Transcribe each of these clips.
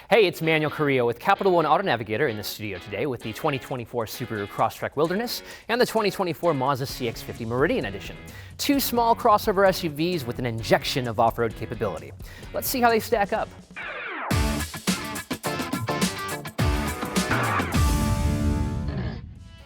Hey, it's Manuel Carrillo with Capital One Auto Navigator in the studio today with the 2024 Subaru Crosstrek Wilderness and the 2024 Mazda CX-50 Meridian edition. Two small crossover SUVs with an injection of off-road capability. Let's see how they stack up.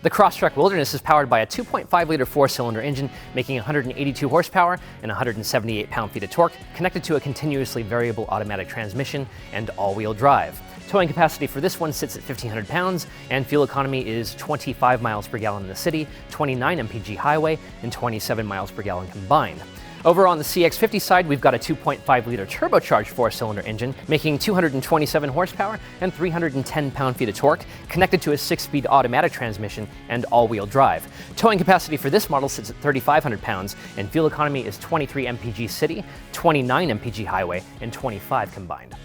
The Crosstrek Wilderness is powered by a 2.5-liter four-cylinder engine, making 182 horsepower and 178 pound-feet of torque, connected to a continuously variable automatic transmission and all-wheel drive. Towing capacity for this one sits at 1,500 pounds, and fuel economy is 25 miles per gallon in the city, 29 mpg highway, and 27 miles per gallon combined. Over on the CX-50 side, we've got a 2.5-liter turbocharged four-cylinder engine, making 227 horsepower and 310 pound-feet of torque, connected to a 6-speed automatic transmission and all-wheel drive. Towing capacity for this model sits at 3,500 pounds, and fuel economy is 23 mpg city, 29 mpg highway, and 25 combined.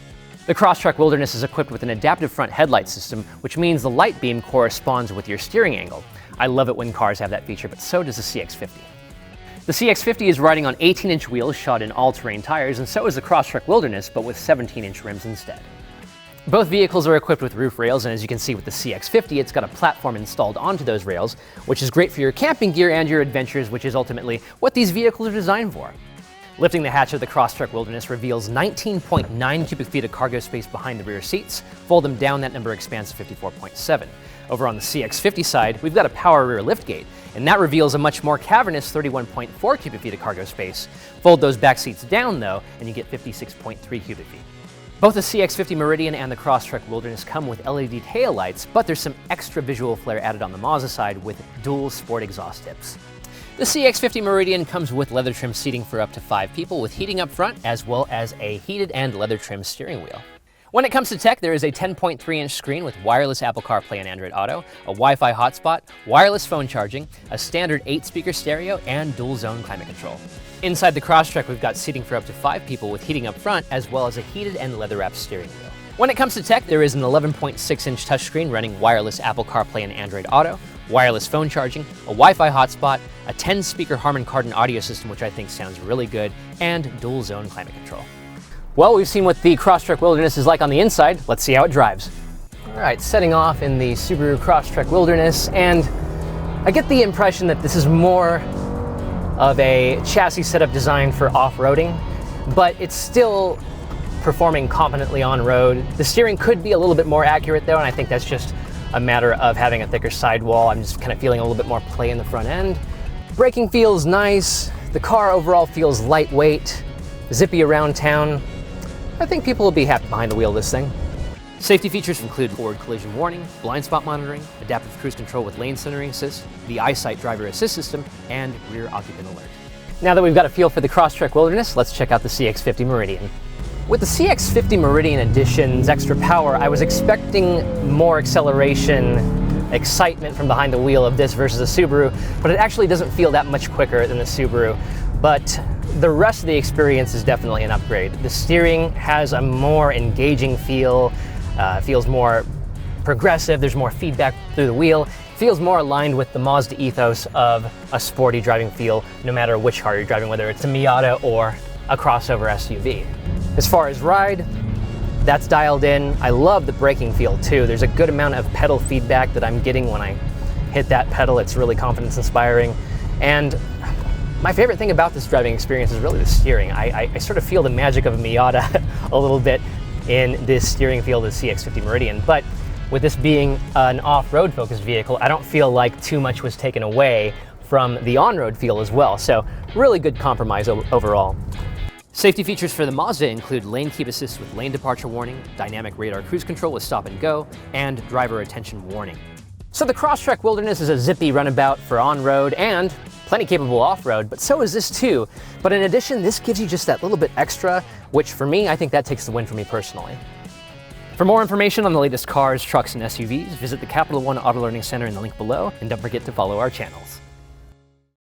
The Crosstrek Wilderness is equipped with an adaptive front headlight system, which means the light beam corresponds with your steering angle. I love it when cars have that feature, but so does the CX-50. The CX-50 is riding on 18-inch wheels shod in all-terrain tires, and so is the Crosstrek Wilderness, but with 17-inch rims instead. Both vehicles are equipped with roof rails, and as you can see with the CX-50, it's got a platform installed onto those rails, which is great for your camping gear and your adventures, which is ultimately what these vehicles are designed for. Lifting the hatch of the Crosstrek Wilderness reveals 19.9 cubic feet of cargo space behind the rear seats. Fold them down, that number expands to 54.7. Over on the CX-50 side, we've got a power rear liftgate, and that reveals a much more cavernous 31.4 cubic feet of cargo space. Fold those back seats down, though, and you get 56.3 cubic feet. Both the CX-50 Meridian and the Crosstrek Wilderness come with LED taillights, but there's some extra visual flair added on the Mazda side with dual sport exhaust tips. The CX-50 Meridian comes with leather trim seating for up to 5 people with heating up front, as well as a heated and leather trim steering wheel. When it comes to tech, there is a 10.3-inch screen with wireless Apple CarPlay and Android Auto, a Wi-Fi hotspot, wireless phone charging, a standard 8-speaker stereo, and dual-zone climate control. Inside the Crosstrek, we've got seating for up to 5 people with heating up front, as well as a heated and leather-wrapped steering wheel. When it comes to tech, there is an 11.6-inch touchscreen running wireless Apple CarPlay and Android Auto, wireless phone charging, a Wi-Fi hotspot, a 10-speaker Harman Kardon audio system, which I think sounds really good, and dual-zone climate control. Well, we've seen what the Crosstrek Wilderness is like on the inside. Let's see how it drives. All right, setting off in the Subaru Crosstrek Wilderness, and I get the impression that this is more of a chassis setup designed for off-roading, but it's still performing competently on-road. The steering could be a little bit more accurate though, and I think that's just a matter of having a thicker sidewall. I'm just kind of feeling a little bit more play in the front end. Braking feels nice. The car overall feels lightweight, zippy around town. I think people will be happy behind the wheel of this thing. Safety features include forward collision warning, blind spot monitoring, adaptive cruise control with lane centering assist, the EyeSight driver assist system, and rear occupant alert. Now that we've got a feel for the Crosstrek Wilderness, let's check out the CX-50 Meridian. With the CX-50 Meridian Edition's extra power, I was expecting more acceleration, excitement from behind the wheel of this versus the Subaru, but it actually doesn't feel that much quicker than the Subaru. But the rest of the experience is definitely an upgrade. The steering has a more engaging feel, feels more progressive, there's more feedback through the wheel, feels more aligned with the Mazda ethos of a sporty driving feel, no matter which car you're driving, whether it's a Miata or a crossover SUV. As far as ride, that's dialed in. I love the braking feel too. There's a good amount of pedal feedback that I'm getting when I hit that pedal. It's really confidence inspiring. And my favorite thing about this driving experience is really the steering. I sort of feel the magic of a Miata a little bit in this steering feel of the CX-50 Meridian. But with this being an off-road focused vehicle, I don't feel like too much was taken away from the on-road feel as well. So really good compromise overall. Safety features for the Mazda include lane keep assist with lane departure warning, dynamic radar cruise control with stop and go, and driver attention warning. So the Crosstrek Wilderness is a zippy runabout for on-road and plenty capable off-road, but so is this too. But in addition, this gives you just that little bit extra, which for me, I think that takes the win for me personally. For more information on the latest cars, trucks, and SUVs, visit the Capital One Auto Learning Center in the link below, and don't forget to follow our channels.